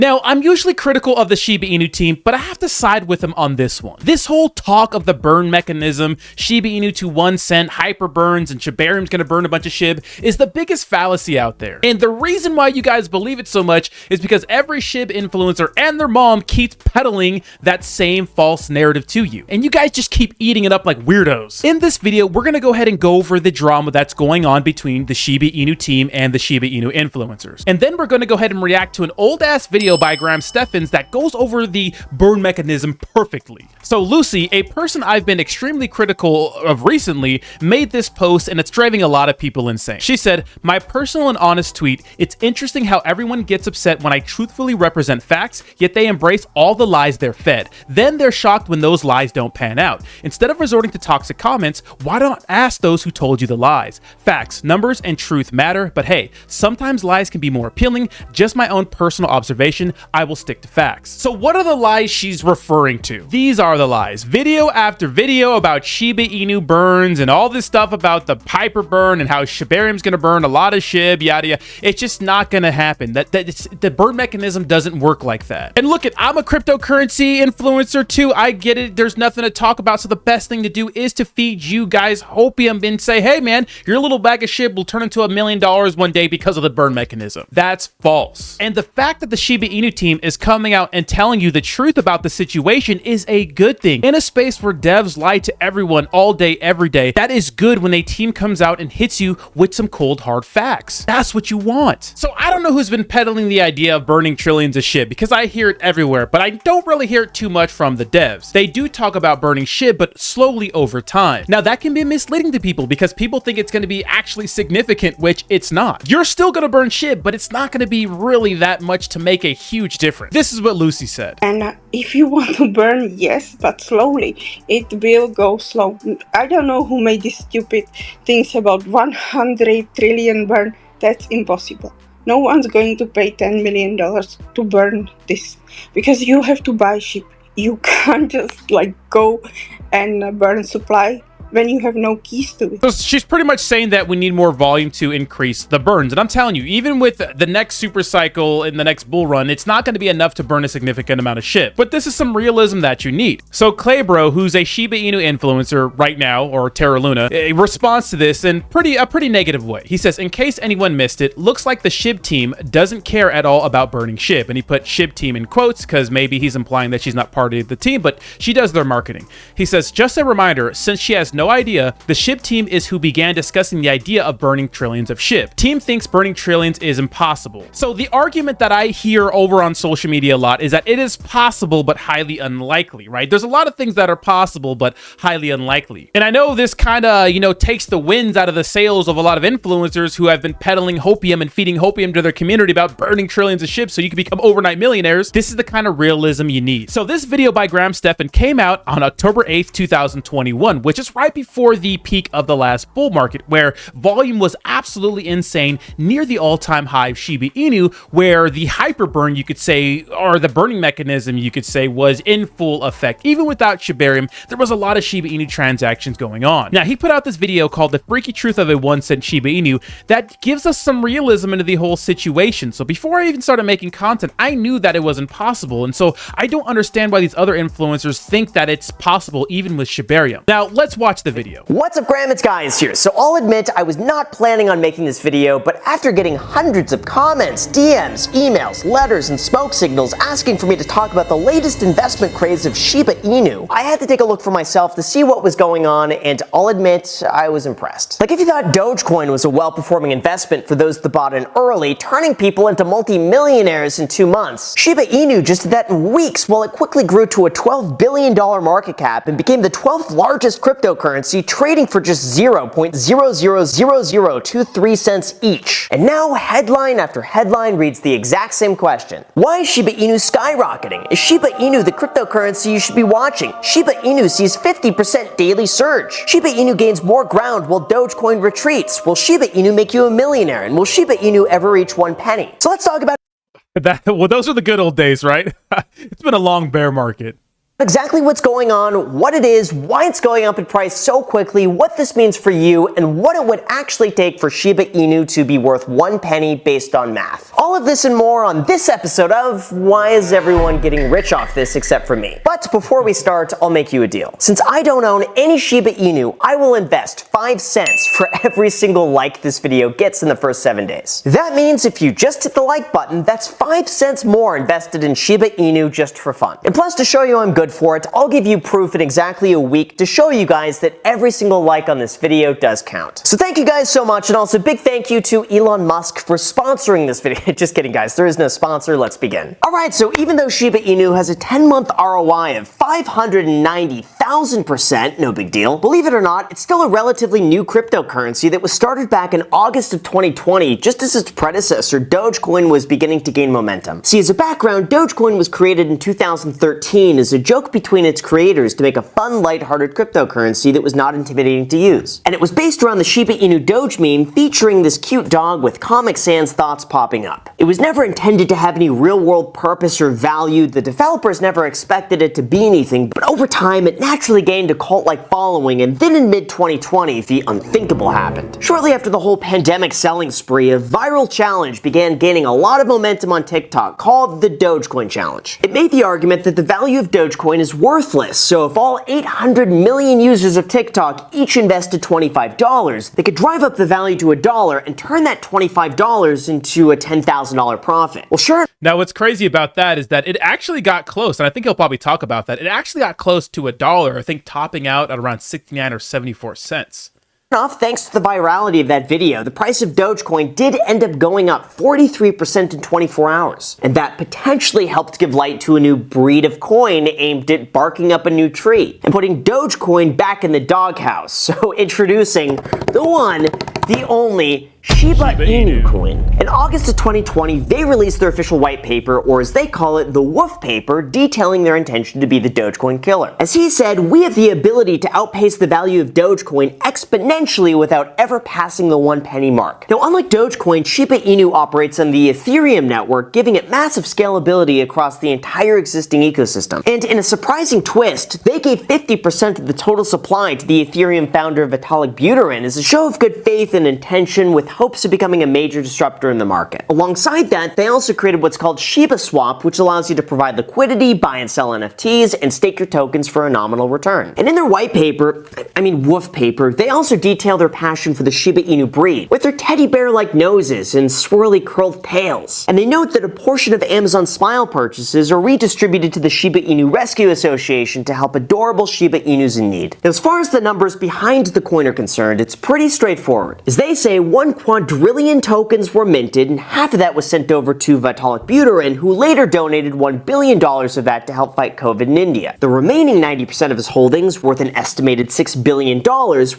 Now, I'm usually critical of the Shiba Inu team, but I have to side with them on this one. This whole talk of the burn mechanism, Shiba Inu to 1 cent, hyper burns, and SHIBARIUM's gonna burn a bunch of SHIB is the biggest fallacy out there. And the reason why you guys believe it so much is because every SHIB influencer and their mom keeps peddling that same false narrative to you. And you guys just keep eating it up like weirdos. In this video, we're gonna go ahead and go over the drama that's going on between the Shiba Inu team and the Shiba Inu influencers. And then we're gonna go ahead and react to an old-ass video by Graham Steffens that goes over the burn mechanism perfectly. So Lucy, a person I've been extremely critical of recently, made this post and it's driving a lot of people insane. She said, "My personal and honest tweet, it's interesting how everyone gets upset when I truthfully represent facts, yet they embrace all the lies they're fed. Then they're shocked when those lies don't pan out. Instead of resorting to toxic comments, why don't ask those who told you the lies? Facts, numbers, and truth matter, but hey, sometimes lies can be more appealing. Just my own personal observation, I will stick to facts." So what are the lies she's referring to? These are the lies. Video after video about Shiba Inu burns and all this stuff about the hyper burn and how SHIBARIUM's gonna burn a lot of SHIB, yada yada. It's just not gonna happen. The burn mechanism doesn't work like that. And look, I'm a cryptocurrency influencer too. I get it. There's nothing to talk about. So the best thing to do is to feed you guys hopium and say, hey man, your little bag of SHIB will turn into $1 million one day because of the burn mechanism. That's false. And the fact that the Shiba Inu team is coming out and telling you the truth about the situation is a good thing. In a space where devs lie to everyone all day, every day, that is good when a team comes out and hits you with some cold, hard facts. That's what you want. So I don't know who's been peddling the idea of burning trillions of SHIB because I hear it everywhere, but I don't really hear it too much from the devs. They do talk about burning SHIB, but slowly over time. Now that can be misleading to people because people think it's going to be actually significant, which it's not. You're still going to burn SHIB, but it's not going to be really that much to make a huge difference. This is what Lucy said. And if you want to burn, yes, but slowly. It will go slow. I don't know who made these stupid things about 100 trillion burn. That's impossible. No one's going to pay $10 million to burn this because you have to buy SHIB. You can't just like go and burn supply when you have no keys to it. So she's pretty much saying that we need more volume to increase the burns. And I'm telling you, even with the next super cycle in the next bull run, it's not going to be enough to burn a significant amount of SHIB. But this is some realism that you need. So Claybro, who's a Shiba Inu influencer right now, or Terra Luna, responds to this in a pretty negative way. He says, in case anyone missed it, looks like the SHIB team doesn't care at all about burning SHIB. And he put SHIB team in quotes because maybe he's implying that she's not part of the team, but she does their marketing. He says, just a reminder, since she has no idea, the SHIB team is who began discussing the idea of burning trillions of SHIB. Team thinks burning trillions is impossible. So the argument that I hear over on social media a lot is that it is possible but highly unlikely, right? There's a lot of things that are possible but highly unlikely. And I know this kind of, takes the winds out of the sails of a lot of influencers who have been peddling hopium and feeding hopium to their community about burning trillions of SHIB so you can become overnight millionaires. This is the kind of realism you need. So this video by Graham Steffens came out on October 8th, 2021, which is right before the peak of the last bull market, where volume was absolutely insane, near the all-time high of Shiba Inu, where the hyper burn, you could say, or the burning mechanism, you could say, was in full effect. Even without SHIBARIUM, there was a lot of Shiba Inu transactions going on. Now, he put out this video called The Freaky Truth of a 1 Cent Shiba Inu that gives us some realism into the whole situation. So before I even started making content, I knew that it was impossible, and so I don't understand why these other influencers think that it's possible even with SHIBARIUM. Now, let's watch the video. What's up, Graham? It's Guys here. So I'll admit I was not planning on making this video, but after getting hundreds of comments, DMs, emails, letters, and smoke signals asking for me to talk about the latest investment craze of Shiba Inu, I had to take a look for myself to see what was going on, and I'll admit I was impressed. Like, if you thought Dogecoin was a well-performing investment for those that bought in early, turning people into multi-millionaires in 2 months, Shiba Inu just did that in weeks while it quickly grew to a $12 billion market cap and became the 12th largest cryptocurrency, trading for just 0.000023 cents each. And now headline after headline reads the exact same question. Why is Shiba Inu skyrocketing? Is Shiba Inu the cryptocurrency you should be watching? Shiba Inu sees 50% daily surge. Shiba Inu gains more ground while Dogecoin retreats. Will Shiba Inu make you a millionaire? And will Shiba Inu ever reach 1 penny? So let's talk about Well, those are the good old days, right? It's been a long bear market. Exactly what's going on, what it is, why it's going up in price so quickly, what this means for you, and what it would actually take for Shiba Inu to be worth 1 penny based on math. All of this and more on this episode of Why is Everyone Getting Rich Off This Except for Me? But before we start, I'll make you a deal. Since I don't own any Shiba Inu, I will invest 5 cents for every single like this video gets in the first 7 days. That means if you just hit the like button, that's 5 cents more invested in Shiba Inu just for fun. And plus, to show you I'm good for it, I'll give you proof in exactly a week to show you guys that every single like on this video does count. So thank you guys so much, and also big thank you to Elon Musk for sponsoring this video. Just kidding guys, there is no sponsor, let's begin. Alright, so even though Shiba Inu has a 10-month ROI of 590,000%, no big deal, believe it or not, it's still a relatively new cryptocurrency that was started back in August of 2020, just as its predecessor, Dogecoin, was beginning to gain momentum. See, as a background, Dogecoin was created in 2013 as a joke between its creators to make a fun, lighthearted cryptocurrency that was not intimidating to use. And it was based around the Shiba Inu Doge meme featuring this cute dog with Comic Sans thoughts popping up. It was never intended to have any real-world purpose or value, the developers never expected it to be anything, but over time it naturally gained a cult-like following, and then in mid-2020, the unthinkable happened. Shortly after the whole pandemic selling spree, a viral challenge began gaining a lot of momentum on TikTok called the Dogecoin Challenge. It made the argument that the value of Dogecoin is worthless, so if all 800 million users of TikTok each invested $25, they could drive up the value to $1 and turn that $25 into a $10,000 profit. Well, sure. Now, what's crazy about that is that it actually got close, and I think he'll probably talk about that. It actually got close to $1, I think topping out at around 69 or 74 cents. Thanks to the virality of that video, the price of Dogecoin did end up going up 43% in 24 hours. And that potentially helped give light to a new breed of coin aimed at barking up a new tree and putting Dogecoin back in the doghouse. So introducing the one, the only Shiba Inu coin. In August of 2020, they released their official white paper, or as they call it, the Wolf Paper, detailing their intention to be the Dogecoin killer. As he said, we have the ability to outpace the value of Dogecoin exponentially without ever passing the 1 penny mark. Now, unlike Dogecoin, Shiba Inu operates on the Ethereum network, giving it massive scalability across the entire existing ecosystem. And in a surprising twist, they gave 50% of the total supply to the Ethereum founder Vitalik Buterin as a show of good faith and intention, with hopes of becoming a major disruptor in the market. Alongside that, they also created what's called Shiba Swap, which allows you to provide liquidity, buy and sell NFTs, and stake your tokens for a nominal return. And in their white paper, Wolf Paper, they also detail their passion for the Shiba Inu breed, with their teddy bear-like noses and swirly curled tails. And they note that a portion of Amazon Smile purchases are redistributed to the Shiba Inu Rescue Association to help adorable Shiba Inus in need. Now, as far as the numbers behind the coin are concerned, it's pretty straightforward. As they say, 1 quadrillion tokens were minted, and half of that was sent over to Vitalik Buterin, who later donated $1 billion of that to help fight COVID in India. The remaining 90% of his holdings, worth an estimated $6 billion,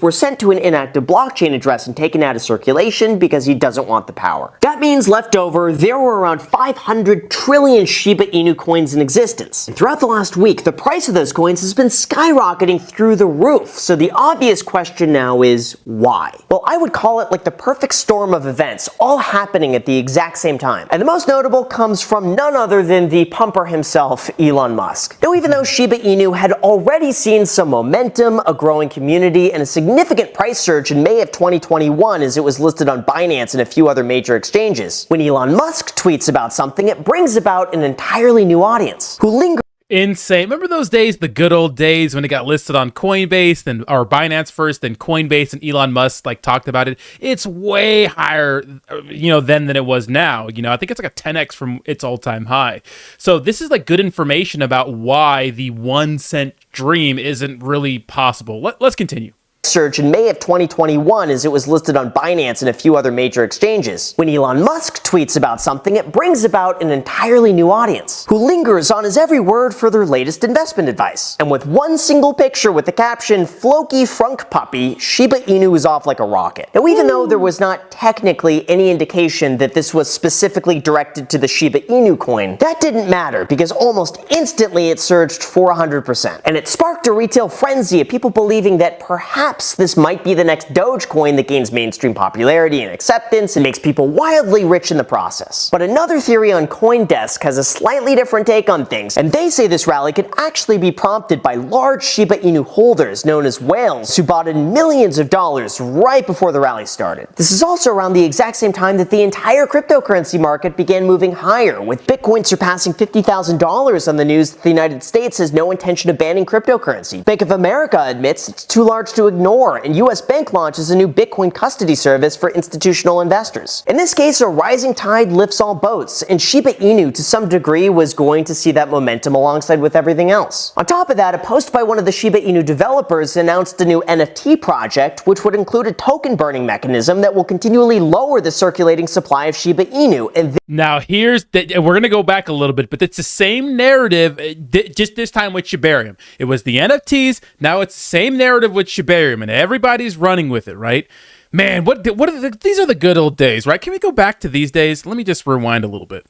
were sent to an inactive blockchain address and taken out of circulation because he doesn't want the power. That means left over, there were around 500 trillion Shiba Inu coins in existence. And throughout the last week, the price of those coins has been skyrocketing through the roof. So the obvious question now is, why? Well, I would call it like the perfect storm of events, all happening at the exact same time. And the most notable comes from none other than the pumper himself, Elon Musk. Now, even though Shiba Inu had already seen some momentum, a growing community, and a significant price surge in May of 2021 as it was listed on Binance and a few other major exchanges, when Elon Musk tweets about something, it brings about an entirely new audience who linger. Insane. Remember those days, the good old days when it got listed on Coinbase, then or Binance first, then Coinbase, and Elon Musk talked about it. It's way higher, then than it was now. I think it's like a 10x from its all-time high. So this is good information about why the 1 cent dream isn't really possible. Let's continue. Surge in May of 2021 as it was listed on Binance and a few other major exchanges. When Elon Musk tweets about something, it brings about an entirely new audience who lingers on his every word for their latest investment advice. And with one single picture with the caption, "Floki Frunk Puppy, Shiba Inu is off like a rocket." Now, even though there was not technically any indication that this was specifically directed to the Shiba Inu coin, that didn't matter because almost instantly it surged 400%. And it sparked a retail frenzy of people believing that perhaps perhaps this might be the next Dogecoin that gains mainstream popularity and acceptance and makes people wildly rich in the process. But another theory on CoinDesk has a slightly different take on things, and they say this rally could actually be prompted by large Shiba Inu holders known as whales who bought in millions of dollars right before the rally started. This is also around the exact same time that the entire cryptocurrency market began moving higher, with Bitcoin surpassing $50,000 on the news that the United States has no intention of banning cryptocurrency. Bank of America admits it's too large to ignore, and US Bank launches a new Bitcoin custody service for institutional investors. In this case, a rising tide lifts all boats, and Shiba Inu to some degree was going to see that momentum alongside with everything else. On top of that, a post by one of the Shiba Inu developers announced a new NFT project, which would include a token burning mechanism that will continually lower the circulating supply of Shiba Inu. And now here's we're going to go back a little bit, but it's the same narrative, just this time with SHIBARIUM. It was the NFTs, now it's the same narrative with SHIBARIUM, and everybody's running with it, right? Man, these are the good old days, right? Can we go back to these days? Let me just rewind a little bit.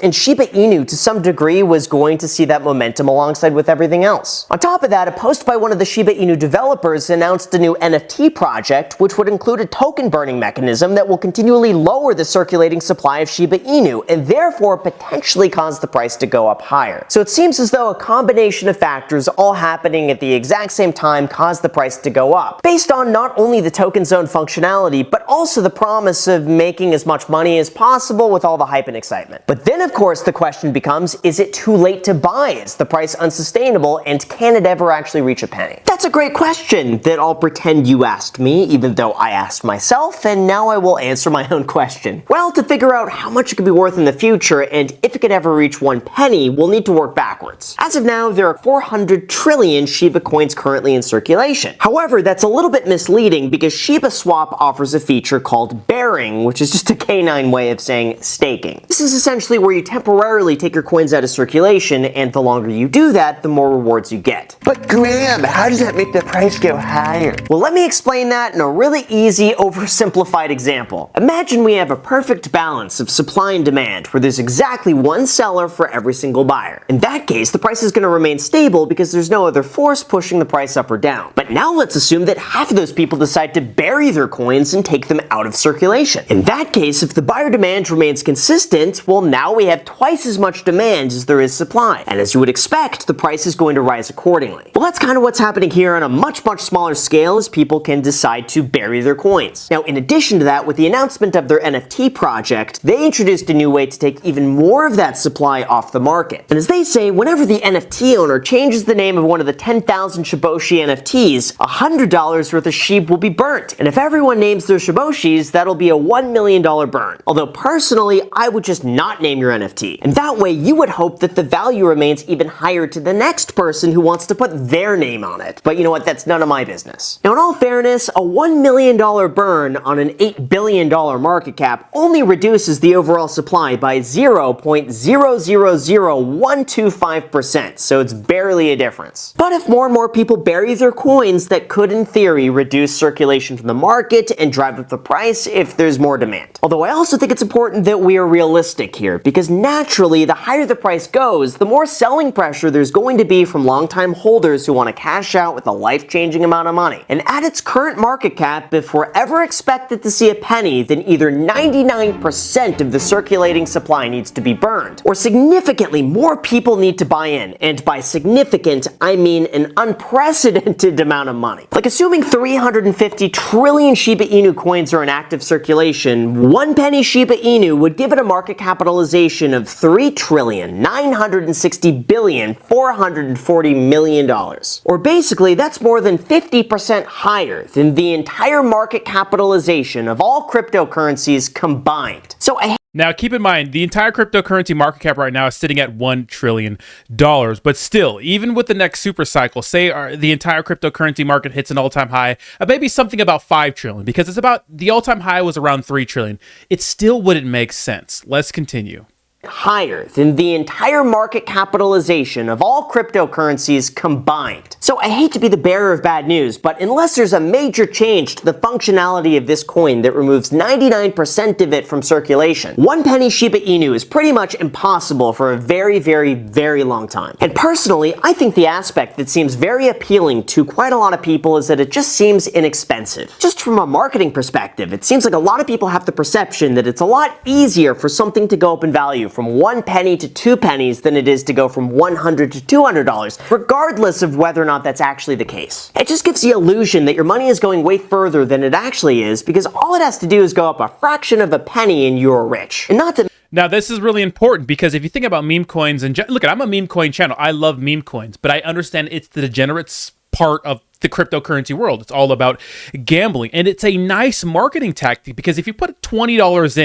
And Shiba Inu to some degree was going to see that momentum alongside with everything else. On top of that, a post by one of the Shiba Inu developers announced a new NFT project, which would include a token burning mechanism that will continually lower the circulating supply of Shiba Inu, and therefore potentially cause the price to go up higher. So it seems as though a combination of factors all happening at the exact same time caused the price to go up, based on not only the token zone functionality, but also the promise of making as much money as possible with all the hype and excitement. But then, of course, the question becomes, is it too late to buy? Is the price unsustainable, and can it ever actually reach a penny? That's a great question that I'll pretend you asked me, even though I asked myself, and now I will answer my own question. Well, to figure out how much it could be worth in the future, and if it could ever reach 1 penny, we'll need to work backwards. As of now, there are 400 trillion Shiba coins currently in circulation. However, that's a little bit misleading because Shiba Swap offers a feature called bearing, which is just a canine way of saying staking. This is essentially where you temporarily take your coins out of circulation, and the longer you do that, the more rewards you get. But Graham, how does that make the price go higher? Well, let me explain that in a really easy, oversimplified example. Imagine we have a perfect balance of supply and demand, where there's exactly one seller for every single buyer. In that case, the price is going to remain stable because there's no other force pushing the price up or down. But now let's assume that half of those people decide to bury their coins and take them out of circulation. In that case, if the buyer demand remains consistent, well, now we have twice as much demand as there is supply. And as you would expect, the price is going to rise accordingly. Well, that's kind of what's happening here on a much smaller scale, as people can decide to bury their coins. Now, in addition to that, with the announcement of their NFT project, they introduced a new way to take even more of that supply off the market. And as they say, whenever the NFT owner changes the name of one of the 10,000 Shiboshi NFTs, $100 worth of SHIB will be burnt. And if everyone names their Shiboshis, that'll be a $1 million burn. Although personally, I would just not name your NFT. And that way, you would hope that the value remains even higher to the next person who wants to put their name on it. But you know what? That's none of my business. Now, in all fairness, a $1 million burn on an $8 billion market cap only reduces the overall supply by 0.000125%, so it's barely a difference. But if more and more people bury their coins, that could, in theory, reduce circulation from the market and drive up the price if there's more demand. Although I also think it's important that we are realistic here, because naturally, the higher the price goes, the more selling pressure there's going to be from longtime holders who want to cash out with a life-changing amount of money. And at its current market cap, if we're ever expected to see a penny, then either 99% of the circulating supply needs to be burned, or significantly more people need to buy in. And by significant, I mean an unprecedented amount of money. Like, assuming 350 trillion Shiba Inu coins are in active circulation, 1 penny Shiba Inu would give it a market capitalization of $3,960,440,000,000. Or basically, that's more than 50% higher than the entire market capitalization of all cryptocurrencies combined. So now, keep in mind, the entire cryptocurrency market cap right now is sitting at $1 trillion. But still, even with the next super cycle, say the entire cryptocurrency market hits an all-time high of maybe something about $5 trillion, because it's about, the all-time high was around $3 trillion. It still wouldn't make sense. Let's continue. higher than the entire market capitalization of all cryptocurrencies combined. So I hate to be the bearer of bad news, but unless there's a major change to the functionality of this coin that removes 99% of it from circulation, 1 penny Shiba Inu is pretty much impossible for a very, very, very long time. And personally, I think the aspect that seems very appealing to quite a lot of people is that it just seems inexpensive. Just from a marketing perspective, it seems like a lot of people have the perception that it's a lot easier for something to go up in value from 1 penny to 2 pennies than it is to go from $100 to $200, regardless of whether or not that's actually the case. It just gives the illusion that your money is going way further than it actually is, because all it has to do is go up a fraction of a penny and you're rich. And not to Now, this is really important because if you think about meme coins, and look, I'm a meme coin channel. I love meme coins, but I understand it's the degenerates part of the cryptocurrency world. It's all about gambling, and it's a nice marketing tactic because if you put $20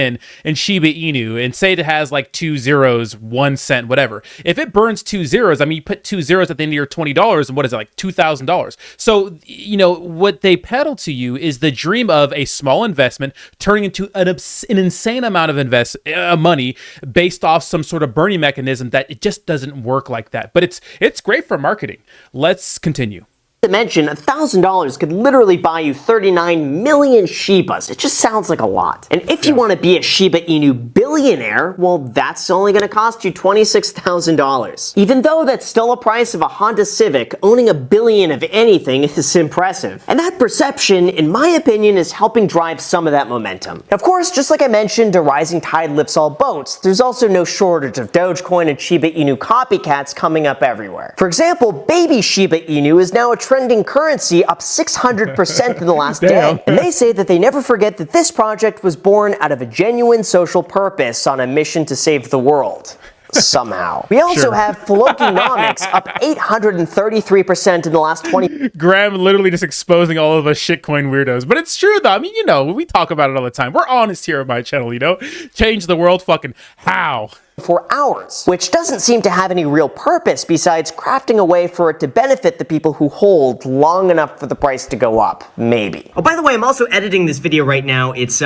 in Shiba Inu and say it has like 2 zeros, 1 cent, whatever, if it burns 2 zeros, I mean, you put 2 zeros at the end of your $20, and what is it, like $2,000? So, you know, what they peddle to you is the dream of a small investment turning into an insane amount of money based off some sort of burning mechanism that it just doesn't work like that. But it's great for marketing. Let's continue. to mention, $1,000 could literally buy you 39 million Shibas. It just sounds like a lot. And if you want to be a Shiba Inu billionaire, well, that's only going to cost you $26,000. Even though that's still a price of a Honda Civic, owning a billion of anything is impressive. And that perception, in my opinion, is helping drive some of that momentum. Of course, just like I mentioned, a rising tide lifts all boats. There's also no shortage of Dogecoin and Shiba Inu copycats coming up everywhere. For example, baby Shiba Inu is now a trending currency, up 600% in the last day. And they say that they never forget that this project was born out of a genuine social purpose on a mission to save the world. Somehow. We also have Flokinomics up 833% in the last 20. Graham literally just exposing all of us shitcoin weirdos. But it's true though. I mean, you know, we talk about it all the time. We're honest here on my channel, you know? Change the world, fucking how? For hours, which doesn't seem to have any real purpose besides crafting a way for it to benefit the people who hold long enough for the price to go up. Maybe. Oh, by the way, I'm also editing this video right now. It's,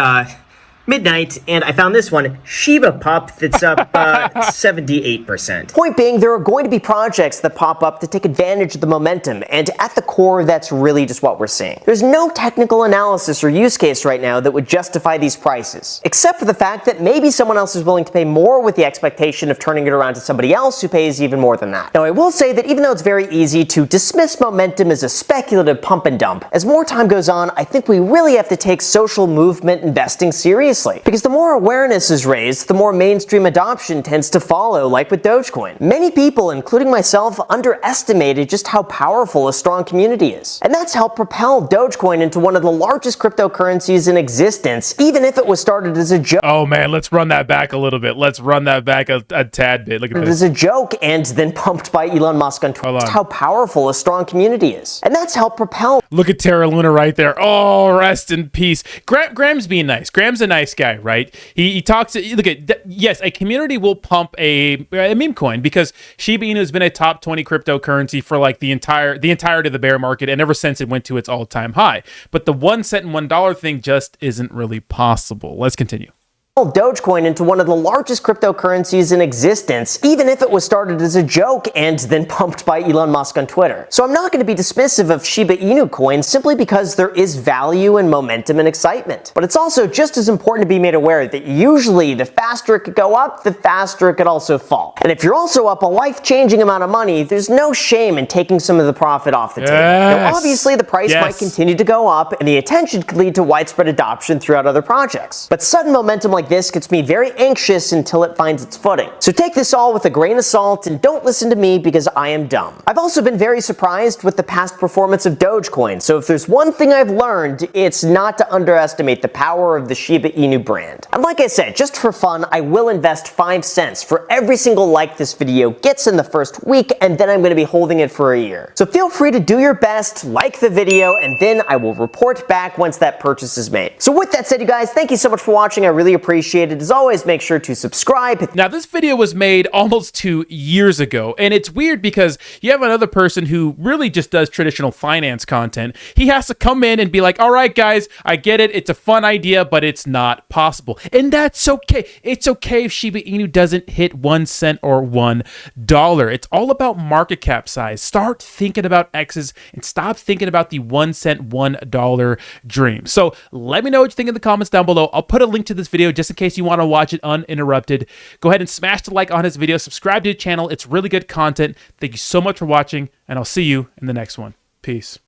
midnight, and I found this one, Shiba Pup, that's up 78%. Point being, there are going to be projects that pop up to take advantage of the momentum, and at the core, that's really just what we're seeing. There's no technical analysis or use case right now that would justify these prices, except for the fact that maybe someone else is willing to pay more with the expectation of turning it around to somebody else who pays even more than that. Now, I will say that even though it's very easy to dismiss momentum as a speculative pump and dump, as more time goes on, I think we really have to take social movement investing seriously. Because the more awareness is raised, the more mainstream adoption tends to follow, like with Dogecoin. Many people, including myself, underestimated just how powerful a strong community is. And that's helped propel Dogecoin into one of the largest cryptocurrencies in existence, even if it was started as a joke. Oh man, let's run that back a little bit. Let's run that back a tad bit. Look at this. As a joke and then pumped by Elon Musk on Twitter. How powerful a strong community is. And that's helped propel. Look at Terra Luna right there. Oh, rest in peace. Graham's being nice. Graham's a nice guy, right? He talks, look at, yes, a community will pump a meme coin because Shiba Inu has been a top 20 cryptocurrency for like the entirety of the bear market and ever since it went to its all-time high. But the 1 cent and $1 thing just isn't really possible. Let's continue. Dogecoin into one of the largest cryptocurrencies in existence, even if it was started as a joke and then pumped by Elon Musk on Twitter. So I'm not going to be dismissive of Shiba Inu coin simply because there is value and momentum and excitement. But it's also just as important to be made aware that usually the faster it could go up, the faster it could also fall. And if you're also up a life-changing amount of money, there's no shame in taking some of the profit off the table. Now, obviously, the price might continue to go up and the attention could lead to widespread adoption throughout other projects. But sudden momentum like this gets me very anxious until it finds its footing. So take this all with a grain of salt and don't listen to me because I am dumb. I've also been very surprised with the past performance of Dogecoin, so if there's one thing I've learned, it's not to underestimate the power of the Shiba Inu brand. And like I said, just for fun, I will invest 5 cents for every single like this video gets in the first week, and then I'm going to be holding it for a year. So feel free to do your best, like the video, and then I will report back once that purchase is made. So with that said, you guys, thank you so much for watching. I really appreciate appreciated. As always, make sure to subscribe. Now, this video was made almost 2 years ago, and it's weird because you have another person who really just does traditional finance content. He has to come in and be like, all right, guys, I get it. It's a fun idea, but it's not possible. And that's okay. It's okay if Shiba Inu doesn't hit 1 cent or $1. It's all about market cap size. Start thinking about X's and stop thinking about the 1 cent, $1 dream. So let me know what you think in the comments down below. I'll put a link to this video just in case you want to watch it uninterrupted. Go ahead and smash the like on this video. Subscribe to the channel. It's really good content. Thank you so much for watching, and I'll see you in the next one. Peace.